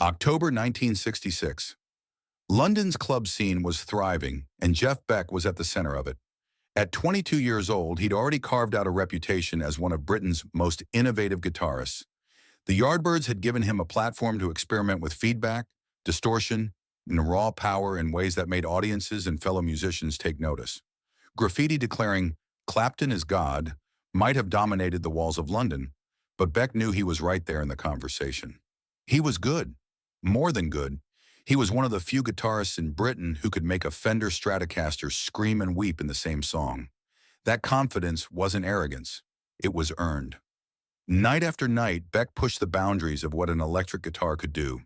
October 1966. London's club scene was thriving, and Jeff Beck was at the center of it. At 22 years old, he'd already carved out a reputation as one of Britain's most innovative guitarists. The Yardbirds had given him a platform to experiment with feedback, distortion, and raw power in ways that made audiences and fellow musicians take notice. Graffiti declaring, "Clapton is God," might have dominated the walls of London, but Beck knew he was right there in the conversation. He was good, more than good. He was one of the few guitarists in Britain who could make a Fender Stratocaster scream and weep in the same song. That confidence wasn't arrogance. It was earned. Night after night, Beck pushed the boundaries of what an electric guitar could do.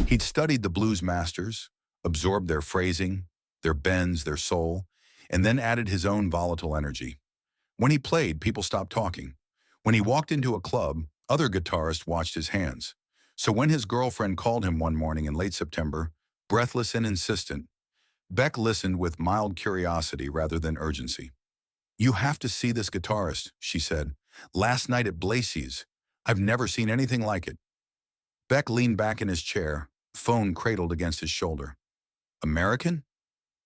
He'd studied the blues masters, absorbed their phrasing, their bends, their soul, and then added his own volatile energy. When he played, people stopped talking. When he walked into a club, other guitarists watched his hands. So when his girlfriend called him one morning in late September, breathless and insistent, Beck listened with mild curiosity rather than urgency. "You have to see this guitarist," she said. "Last night at Blaises. I've never seen anything like it." Beck leaned back in his chair, phone cradled against his shoulder. "American?"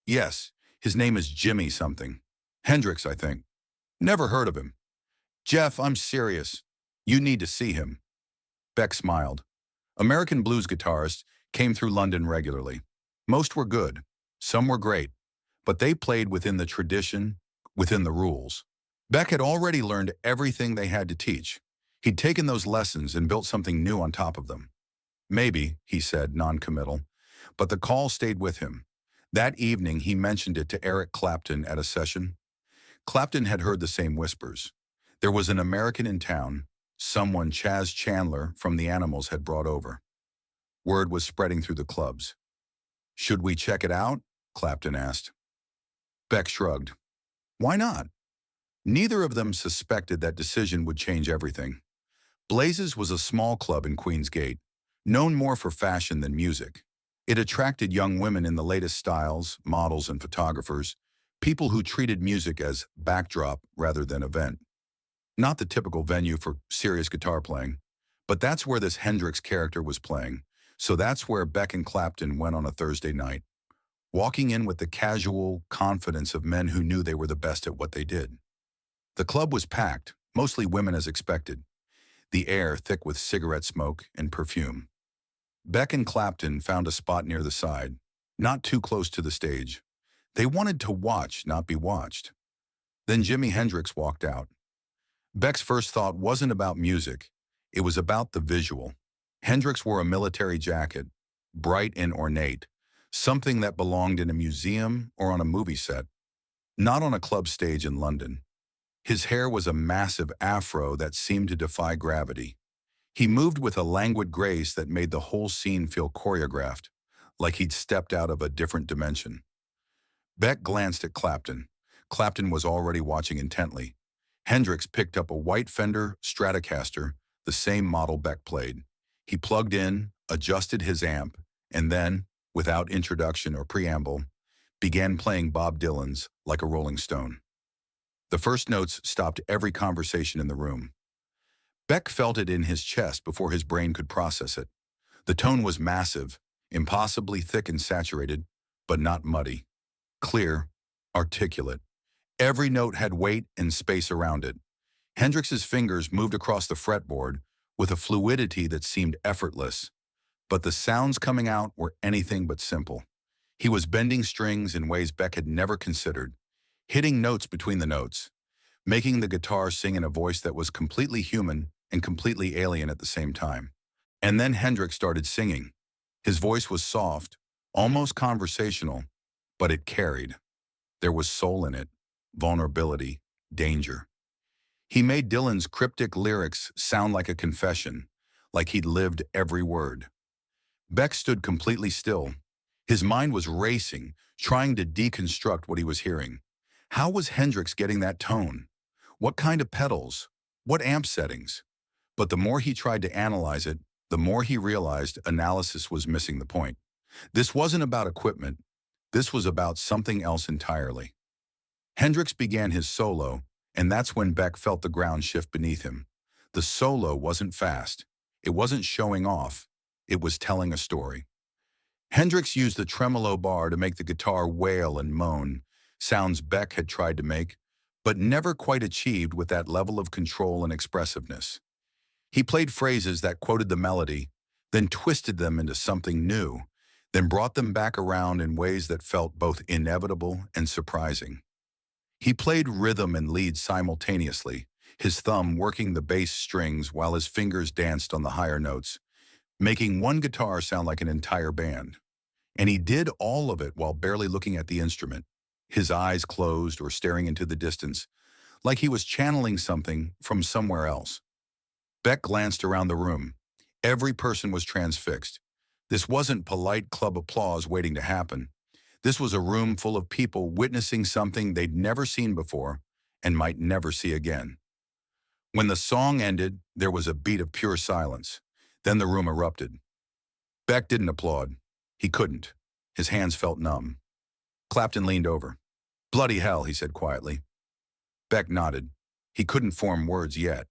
"Yes, his name is Jimi something. Hendrix, I think." "Never heard of him." "Jeff, I'm serious. You need to see him." Beck smiled. American blues guitarists came through London regularly. Most were good, some were great, but they played within the tradition, within the rules. Beck had already learned everything they had to teach. He'd taken those lessons and built something new on top of them. "Maybe," he said, non-committal, but the call stayed with him. That evening, he mentioned it to Eric Clapton at a session. Clapton had heard the same whispers. There was an American in town, someone Chaz Chandler from the Animals had brought over. Word was spreading through the clubs. "Should we check it out?" Clapton asked. Beck shrugged. Why not? Neither of them suspected that decision would change everything. Blaises was a small club in Queen's Gate, known more for fashion than music. It attracted young women in the latest styles, models and photographers, people who treated music as backdrop rather than event. Not the typical venue for serious guitar playing, but that's where this Hendrix character was playing, so that's where Beck and Clapton went on a Thursday night, walking in with the casual confidence of men who knew they were the best at what they did. The club was packed, mostly women as expected, the air thick with cigarette smoke and perfume. Beck and Clapton found a spot near the side, not too close to the stage. They wanted to watch, not be watched. Then Jimi Hendrix walked out. Beck's first thought wasn't about music, it was about the visual. Hendrix wore a military jacket, bright and ornate, something that belonged in a museum or on a movie set, not on a club stage in London. His hair was a massive afro that seemed to defy gravity. He moved with a languid grace that made the whole scene feel choreographed, like he'd stepped out of a different dimension. Beck glanced at Clapton. Clapton was already watching intently. Hendrix picked up a white Fender Stratocaster, the same model Beck played. He plugged in, adjusted his amp, and then, without introduction or preamble, began playing Bob Dylan's Like a Rolling Stone. The first notes stopped every conversation in the room. Beck felt it in his chest before his brain could process it. The tone was massive, impossibly thick and saturated, but not muddy. Clear, articulate. Every note had weight and space around it. Hendrix's fingers moved across the fretboard with a fluidity that seemed effortless, but the sounds coming out were anything but simple. He was bending strings in ways Beck had never considered, hitting notes between the notes, making the guitar sing in a voice that was completely human and completely alien at the same time. And then Hendrix started singing. His voice was soft, almost conversational, but it carried. There was soul in it, vulnerability, danger. He made Dylan's cryptic lyrics sound like a confession, like he'd lived every word. Beck stood completely still. His mind was racing, trying to deconstruct what he was hearing. How was Hendrix getting that tone? What kind of pedals? What amp settings? But the more he tried to analyze it, the more he realized analysis was missing the point. This wasn't about equipment. This was about something else entirely. Hendrix began his solo, and that's when Beck felt the ground shift beneath him. The solo wasn't fast. It wasn't showing off. It was telling a story. Hendrix used the tremolo bar to make the guitar wail and moan, sounds Beck had tried to make, but never quite achieved with that level of control and expressiveness. He played phrases that quoted the melody, then twisted them into something new, then brought them back around in ways that felt both inevitable and surprising. He played rhythm and lead simultaneously, his thumb working the bass strings while his fingers danced on the higher notes, making one guitar sound like an entire band. And he did all of it while barely looking at the instrument, his eyes closed or staring into the distance, like he was channeling something from somewhere else. Beck glanced around the room. Every person was transfixed. This wasn't polite club applause waiting to happen. This was a room full of people witnessing something they'd never seen before and might never see again. When the song ended, there was a beat of pure silence. Then the room erupted. Beck didn't applaud. He couldn't. His hands felt numb. Clapton leaned over. "Bloody hell," he said quietly. Beck nodded. He couldn't form words yet.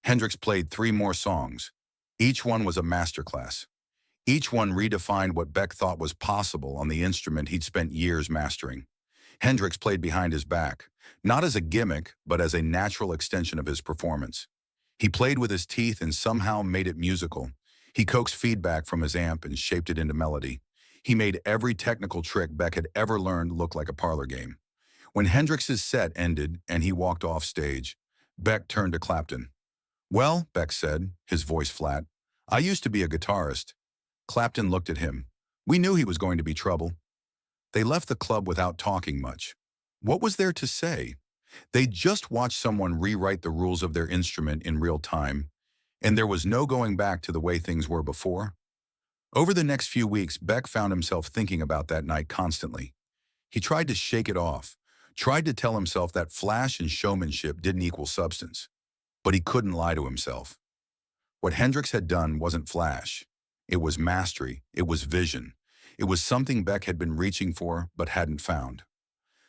Hendrix played 3 more songs. Each one was a masterclass. Each one redefined what Beck thought was possible on the instrument he'd spent years mastering. Hendrix played behind his back, not as a gimmick, but as a natural extension of his performance. He played with his teeth and somehow made it musical. He coaxed feedback from his amp and shaped it into melody. He made every technical trick Beck had ever learned look like a parlor game. When Hendrix's set ended and he walked off stage, Beck turned to Clapton. "Well," Beck said, his voice flat, "I used to be a guitarist." Clapton looked at him. "We knew he was going to be trouble." They left the club without talking much. What was there to say? They just watched someone rewrite the rules of their instrument in real time, and there was no going back to the way things were before. Over the next few weeks, Beck found himself thinking about that night constantly. He tried to shake it off, tried to tell himself that flash and showmanship didn't equal substance. But he couldn't lie to himself. What Hendrix had done wasn't flash. It was mastery. It was vision. It was something Beck had been reaching for but hadn't found.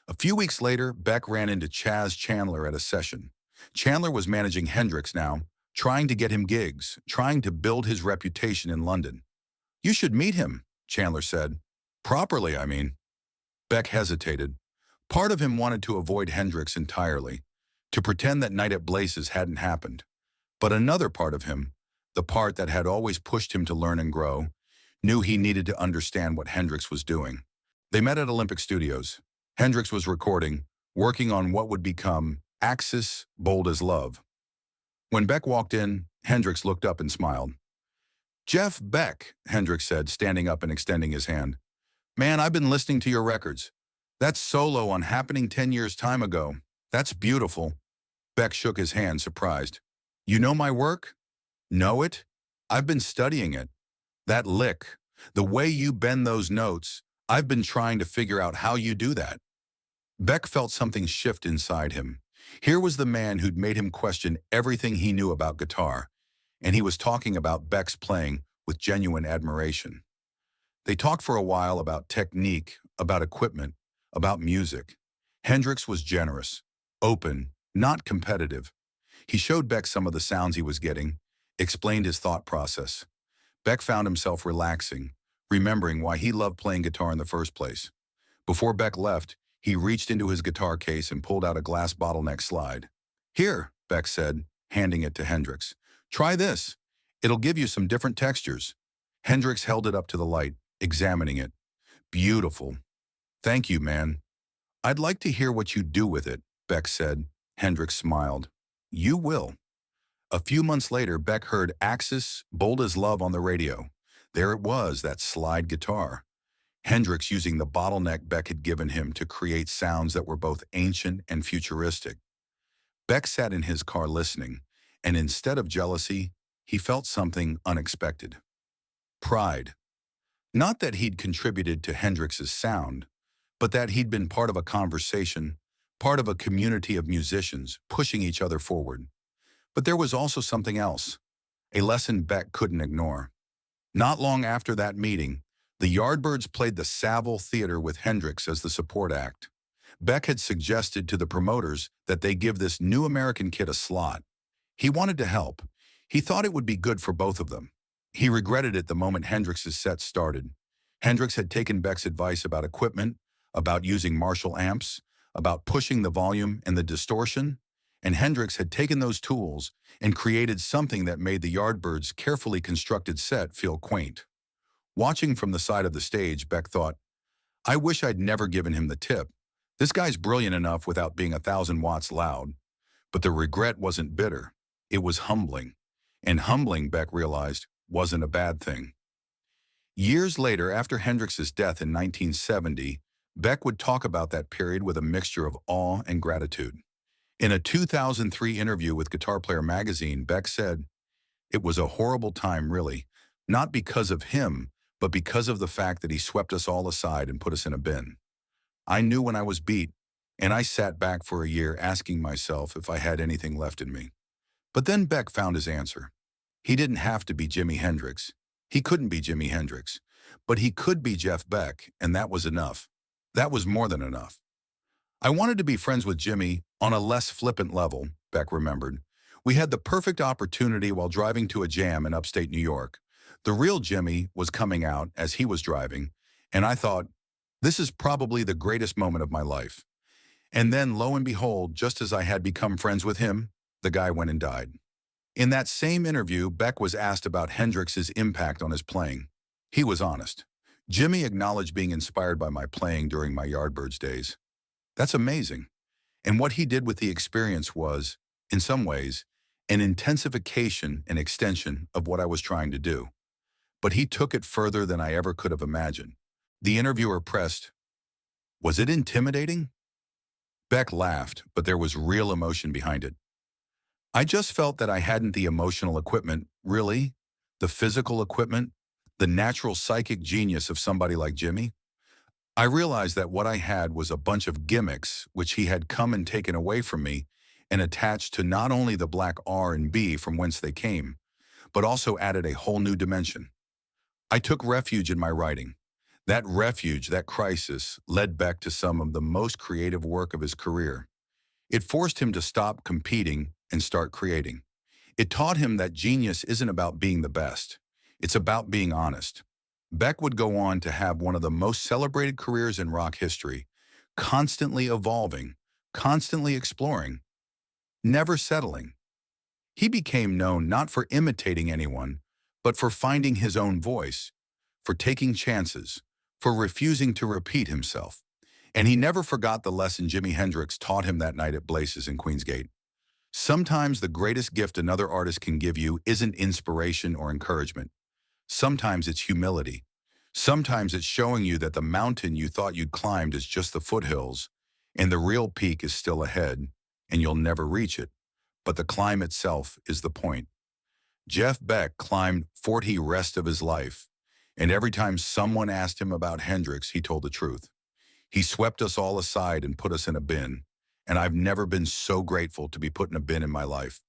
A few weeks later, Beck ran into Chaz Chandler at a session. Chandler was managing Hendrix now, trying to get him gigs, trying to build his reputation in London. "You should meet him," Chandler said. "Properly, I mean." Beck hesitated. Part of him wanted to avoid Hendrix entirely, to pretend that night at Blaises hadn't happened. But another part of him, the part that had always pushed him to learn and grow, knew he needed to understand what Hendrix was doing. They met at Olympic Studios. Hendrix was recording, working on what would become Axis, Bold as Love. When Beck walked in, Hendrix looked up and smiled. "Jeff Beck," Hendrix said, standing up and extending his hand. "Man, I've been listening to your records. That solo on Happening 10 years time ago, that's beautiful." Beck shook his hand, surprised. "You know my work?" "Know it? I've been studying it. That lick, the way you bend those notes, I've been trying to figure out how you do that." Beck felt something shift inside him. Here was the man who'd made him question everything he knew about guitar, and he was talking about Beck's playing with genuine admiration. They talked for a while about technique, about equipment, about music. Hendrix was generous, open, not competitive. He showed Beck some of the sounds he was getting, explained his thought process. Beck found himself relaxing, remembering why he loved playing guitar in the first place. Before Beck left, he reached into his guitar case and pulled out a glass bottleneck slide. "Here," Beck said, handing it to Hendrix. "Try this. It'll give you some different textures." Hendrix held it up to the light, examining it. "Beautiful. Thank you, man." "I'd like to hear what you do with it," Beck said. Hendrix smiled. "You will." A few months later, Beck heard Axis, Bold as Love on the radio. There it was, that slide guitar. Hendrix using the bottleneck Beck had given him to create sounds that were both ancient and futuristic. Beck sat in his car listening, and instead of jealousy, he felt something unexpected. Pride. Not that he'd contributed to Hendrix's sound, but that he'd been part of a conversation, part of a community of musicians pushing each other forward. But there was also something else, a lesson Beck couldn't ignore. Not long after that meeting, the Yardbirds played the Saville Theater with Hendrix as the support act. Beck had suggested to the promoters that they give this new American kid a slot. He wanted to help. He thought it would be good for both of them. He regretted it the moment Hendrix's set started. Hendrix had taken Beck's advice about equipment, about using Marshall amps, about pushing the volume and the distortion, and Hendrix had taken those tools and created something that made the Yardbirds' carefully constructed set feel quaint. Watching from the side of the stage, Beck thought, I wish I'd never given him the tip. This guy's brilliant enough without being 1,000 watts loud. But the regret wasn't bitter. It was humbling. And humbling, Beck realized, wasn't a bad thing. Years later, after Hendrix's death in 1970, Beck would talk about that period with a mixture of awe and gratitude. In a 2003 interview with Guitar Player magazine, Beck said, "It was a horrible time, really, not because of him, but because of the fact that he swept us all aside and put us in a bin. I knew when I was beat, and I sat back for a year asking myself if I had anything left in me." But then Beck found his answer. He didn't have to be Jimi Hendrix. He couldn't be Jimi Hendrix. But he could be Jeff Beck, and that was enough. That was more than enough. I wanted to be friends with Jimi on a less flippant level, Beck remembered. We had the perfect opportunity while driving to a jam in upstate New York. The real Jimi was coming out as he was driving, and I thought, this is probably the greatest moment of my life. And then, lo and behold, just as I had become friends with him, the guy went and died. In that same interview, Beck was asked about Hendrix's impact on his playing. He was honest. Jimi acknowledged being inspired by my playing during my Yardbirds days. That's amazing. And what he did with the experience was, in some ways, an intensification and extension of what I was trying to do. But he took it further than I ever could have imagined. The interviewer pressed, "Was it intimidating?" Beck laughed, but there was real emotion behind it. "I just felt that I hadn't the emotional equipment, really, the physical equipment, the natural psychic genius of somebody like Jimi. I realized that what I had was a bunch of gimmicks which he had come and taken away from me and attached to not only the black R and B from whence they came, but also added a whole new dimension. I took refuge in my writing. That refuge, that crisis, led Beck to some of the most creative work of his career. It forced him to stop competing and start creating. It taught him that genius isn't about being the best. It's about being honest." Beck would go on to have one of the most celebrated careers in rock history, constantly evolving, constantly exploring, never settling. He became known not for imitating anyone, but for finding his own voice, for taking chances, for refusing to repeat himself. And he never forgot the lesson Jimi Hendrix taught him that night at Blaises in Queensgate. Sometimes the greatest gift another artist can give you isn't inspiration or encouragement. Sometimes it's humility. Sometimes it's showing you that the mountain you thought you'd climbed is just the foothills, and the real peak is still ahead, and you'll never reach it. But the climb itself is the point. Jeff Beck climbed 40 rest of his life, and every time someone asked him about Hendrix, he told the truth. He swept us all aside and put us in a bin, and I've never been so grateful to be put in a bin in my life.